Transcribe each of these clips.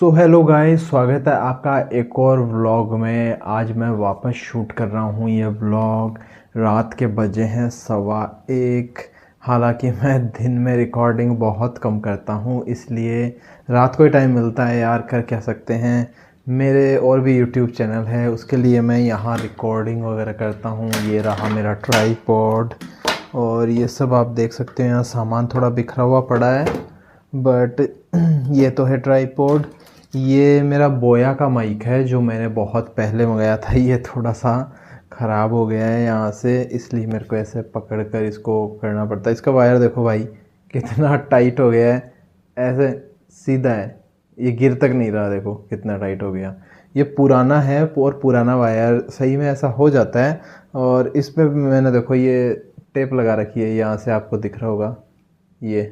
So hello guys, स्वागत है आपका एक और व्लॉग में। आज मैं वापस शूट कर रहा हूँ ये व्लॉग। रात के बजे हैं 1:15। हालांकि मैं दिन में रिकॉर्डिंग बहुत कम करता हूँ, इसलिए रात को ही टाइम मिलता है यार, कर क्या सकते हैं। मेरे और भी यूट्यूब चैनल है, उसके लिए मैं यहाँ रिकॉर्डिंग वगैरह करता हूँ। ये रहा मेरा ट्राईपॉड और ये सब आप देख सकते हैं। यहाँ सामान थोड़ा बिखरा हुआ पड़ा है, बट ये तो है ट्राईपॉड। ये मेरा बोया का माइक है जो मैंने बहुत पहले मंगाया था। ये थोड़ा सा ख़राब हो गया है यहाँ से, इसलिए मेरे को ऐसे पकड़ कर इसको करना पड़ता है। इसका वायर देखो भाई कितना टाइट हो गया है, ऐसे सीधा है, ये गिर तक नहीं रहा। देखो कितना टाइट हो गया। ये पुराना है और पुराना वायर सही में ऐसा हो जाता है। और इस पर मैंने देखो ये टेप लगा रखी है, यहाँ से आपको दिख रहा होगा, ये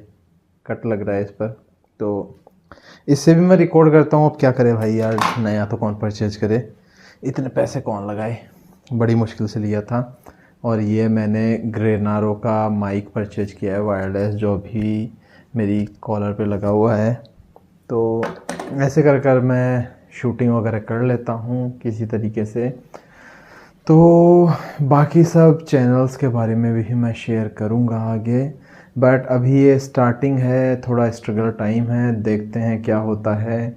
कट लग रहा है इस पर। तो इससे भी मैं रिकॉर्ड करता हूँ। अब क्या करे भाई यार, नया तो कौन परचेज करे, इतने पैसे कौन लगाए, बड़ी मुश्किल से लिया था। और ये मैंने ग्रेनारो का माइक परचेज किया है वायरलेस, जो भी मेरी कॉलर पे लगा हुआ है। तो ऐसे कर कर मैं शूटिंग वगैरह कर लेता हूँ किसी तरीके से। तो बाकी सब चैनल्स के बारे में भी मैं शेयर करूँगा आगे, बट अभी ये स्टार्टिंग है, थोड़ा स्ट्रगल टाइम है। देखते हैं क्या होता है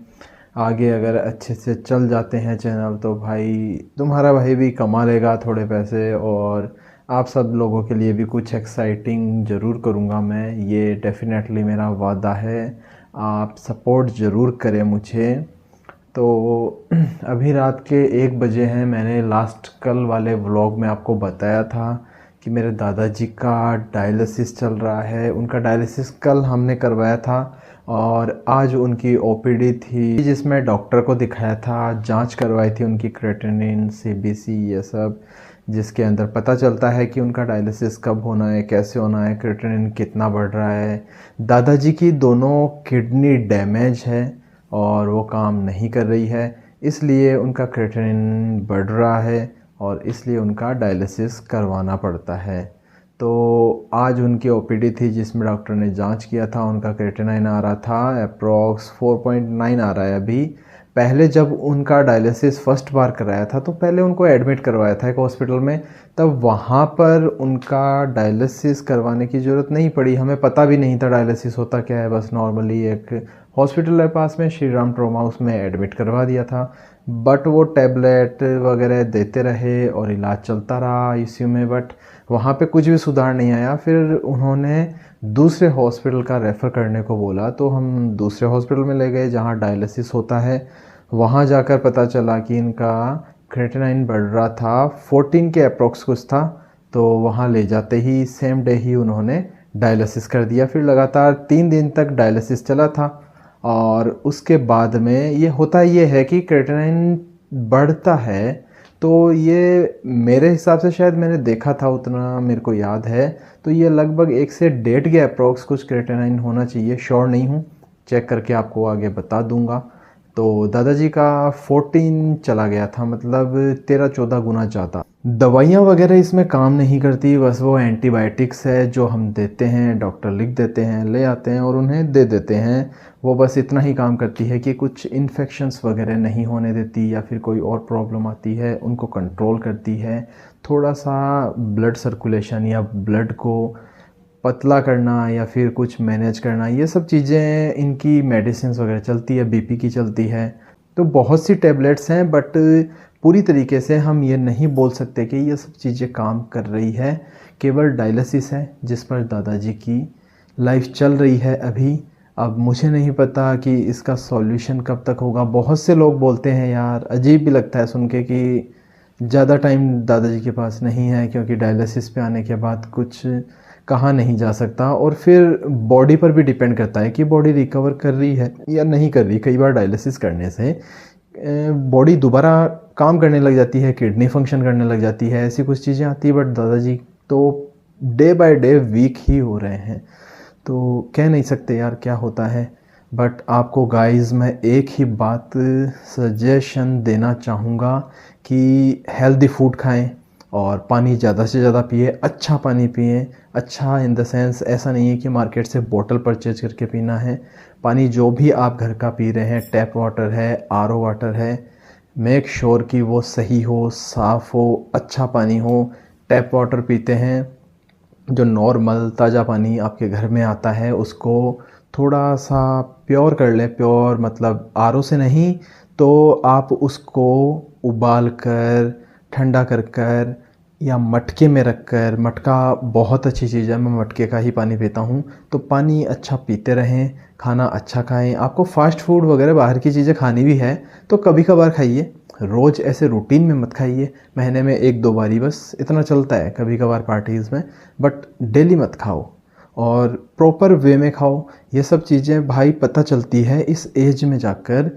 आगे। अगर अच्छे से चल जाते हैं चैनल तो भाई तुम्हारा भाई भी कमा लेगा थोड़े पैसे, और आप सब लोगों के लिए भी कुछ एक्साइटिंग ज़रूर करूँगा मैं, ये डेफिनेटली मेरा वादा है। आप सपोर्ट ज़रूर करें मुझे। तो अभी रात के 1 बजे हैं। मैंने लास्ट कल वाले व्लॉग में आपको बताया था कि मेरे दादाजी का डायलिसिस चल रहा है। उनका डायलिसिस कल हमने करवाया था और आज उनकी ओपीडी थी, जिसमें डॉक्टर को दिखाया था, जांच करवाई थी उनकी क्रेटिनिन, सीबीसी, ये सब, जिसके अंदर पता चलता है कि उनका डायलिसिस कब होना है, कैसे होना है, क्रेटिनिन कितना बढ़ रहा है। दादाजी की दोनों किडनी डैमेज है और वो काम नहीं कर रही है, इसलिए उनका क्रेटिनिन बढ़ रहा है और इसलिए उनका डायलिसिस करवाना पड़ता है। तो आज उनकी ओपीडी थी जिसमें डॉक्टर ने जांच किया था। उनका क्रेटिनिन आ रहा था अप्रॉक्स 4.9 आ रहा है अभी। पहले जब उनका डायलिसिस फर्स्ट बार कराया था तो पहले उनको एडमिट करवाया था एक हॉस्पिटल में, तब वहाँ पर उनका डायलिसिस करवाने की ज़रूरत नहीं पड़ी। हमें पता भी नहीं था डायलिसिस होता क्या है, बस नॉर्मली एक हॉस्पिटल है पास में, श्री राम ट्रॉमा, उसमें एडमिट करवा दिया था। बट वो टैबलेट वगैरह देते रहे और इलाज चलता रहा आईसीयू में, बट वहाँ पे कुछ भी सुधार नहीं आया। फिर उन्होंने दूसरे हॉस्पिटल का रेफ़र करने को बोला, तो हम दूसरे हॉस्पिटल में ले गए जहाँ डायलिसिस होता है। वहाँ जाकर पता चला कि इनका क्रेटिनिन बढ़ रहा था, 14 के अप्रॉक्स कुछ था। तो वहाँ ले जाते ही सेम डे ही उन्होंने डायलिसिस कर दिया। फिर लगातार 3 दिन तक डायलिसिस चला था। और उसके बाद में ये होता ये है कि क्रेटिनिन बढ़ता है, तो ये मेरे हिसाब से, शायद मैंने देखा था उतना मेरे को याद है, तो ये लगभग 1 से 1.5 के अप्रॉक्स कुछ क्रेटिनिन होना चाहिए। श्योर नहीं हूँ, चेक करके आपको आगे बता दूंगा। तो दादाजी का 14 चला गया था, मतलब 13-14 गुना ज़्यादा। दवाइयाँ वगैरह इसमें काम नहीं करती, बस वो एंटीबायोटिक्स है जो हम देते हैं, डॉक्टर लिख देते हैं, ले आते हैं और उन्हें दे देते हैं। वो बस इतना ही काम करती है कि कुछ इन्फेक्शंस वगैरह नहीं होने देती, या फिर कोई और प्रॉब्लम आती है उनको कंट्रोल करती है। थोड़ा सा ब्लड सर्कुलेशन या ब्लड को पतला करना या फिर कुछ मैनेज करना, ये सब चीज़ें इनकी मेडिसिन वगैरह चलती है, बीपी की चलती है। तो बहुत सी टैबलेट्स हैं, बट पूरी तरीके से हम ये नहीं बोल सकते कि ये सब चीज़ें काम कर रही है। केवल डायलिसिस है जिस पर दादाजी की लाइफ चल रही है अभी। अब मुझे नहीं पता कि इसका सॉल्यूशन कब तक होगा। बहुत से लोग बोलते हैं यार, अजीब भी लगता है सुन के, कि ज़्यादा टाइम दादाजी के पास नहीं है, क्योंकि डायलिसिस पे आने के बाद कुछ कहा नहीं जा सकता। और फिर बॉडी पर भी डिपेंड करता है कि बॉडी रिकवर कर रही है या नहीं कर रही। कई बार डायलिसिस करने से बॉडी दोबारा काम करने लग जाती है, किडनी फंक्शन करने लग जाती है, ऐसी कुछ चीज़ें आती है। बट दादाजी तो डे बाय डे वीक ही हो रहे हैं, तो कह नहीं सकते यार क्या होता है। बट आपको गाइस मैं एक ही बात सजेशन देना चाहूँगा कि हेल्दी फूड खाएं, और पानी ज़्यादा से ज़्यादा पिए, अच्छा पानी पिए। अच्छा इन द सेंस ऐसा नहीं है कि मार्केट से बोतल परचेज करके पीना है। पानी जो भी आप घर का पी रहे हैं, टैप वाटर है, आरओ वाटर है, मेक श्योर कि वो सही हो, साफ़ हो, अच्छा पानी हो। टैप वाटर पीते हैं, जो नॉर्मल ताज़ा पानी आपके घर में आता है उसको थोड़ा सा प्योर कर लें। प्योर मतलब आरओ से नहीं, तो आप उसको उबाल कर, ठंडा कर कर या मटके में रख कर, मटका बहुत अच्छी चीज़ है, मैं मटके का ही पानी पीता हूँ। तो पानी अच्छा पीते रहें, खाना अच्छा खाएं। आपको फ़ास्ट फूड वगैरह बाहर की चीज़ें खानी भी है तो कभी कभार खाइए, रोज़ ऐसे रूटीन में मत खाइए। महीने में 1-2 बारी बस इतना चलता है कभी कभार पार्टीज़ में, बट डेली मत खाओ और प्रॉपर वे में खाओ। ये सब चीज़ें भाई पता चलती है इस एज में जाकर,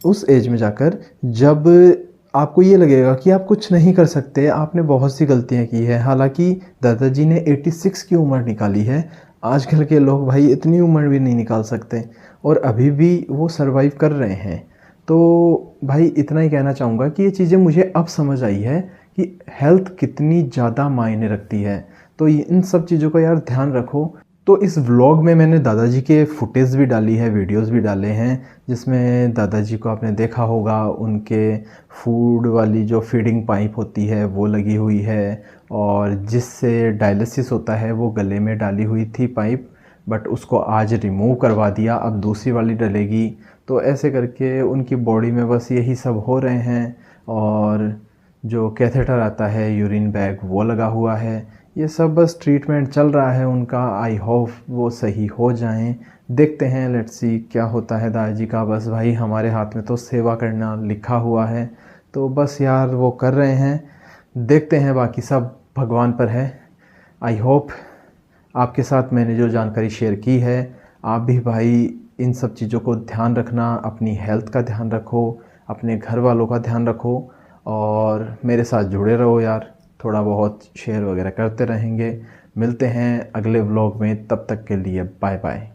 उस एज में जाकर जब आपको ये लगेगा कि आप कुछ नहीं कर सकते, आपने बहुत सी गलतियाँ की है। हालांकि दादाजी ने 86 की उम्र निकाली है, आजकल के लोग भाई इतनी उम्र भी नहीं निकाल सकते और अभी भी वो सरवाइव कर रहे हैं। तो भाई इतना ही कहना चाहूँगा कि ये चीज़ें मुझे अब समझ आई है कि हेल्थ कितनी ज़्यादा मायने रखती है। तो इन सब चीज़ों का यार ध्यान रखो। तो इस व्लॉग में मैंने दादाजी के फुटेज भी डाली है, वीडियोस भी डाले हैं, जिसमें दादाजी को आपने देखा होगा उनके फूड वाली जो फीडिंग पाइप होती है वो लगी हुई है, और जिससे डायलिसिस होता है वो गले में डाली हुई थी पाइप, बट उसको आज रिमूव करवा दिया, अब दूसरी वाली डलेगी। तो ऐसे करके उनकी बॉडी में बस यही सब हो रहे हैं। और जो कैथेटर आता है, यूरिन बैग, वो लगा हुआ है। ये सब बस ट्रीटमेंट चल रहा है उनका। आई होप वो सही हो जाएं। देखते हैं, लेट्स सी क्या होता है दादाजी का। बस भाई हमारे हाथ में तो सेवा करना लिखा हुआ है, तो बस यार वो कर रहे हैं, देखते हैं, बाकी सब भगवान पर है। आई होप आपके साथ मैंने जो जानकारी शेयर की है, आप भी भाई इन सब चीज़ों को ध्यान रखना, अपनी हेल्थ का ध्यान रखो, अपने घर वालों का ध्यान रखो और मेरे साथ जुड़े रहो यार। थोड़ा बहुत शेयर वगैरह करते रहेंगे। मिलते हैं अगले व्लॉग में, तब तक के लिए बाय बाय।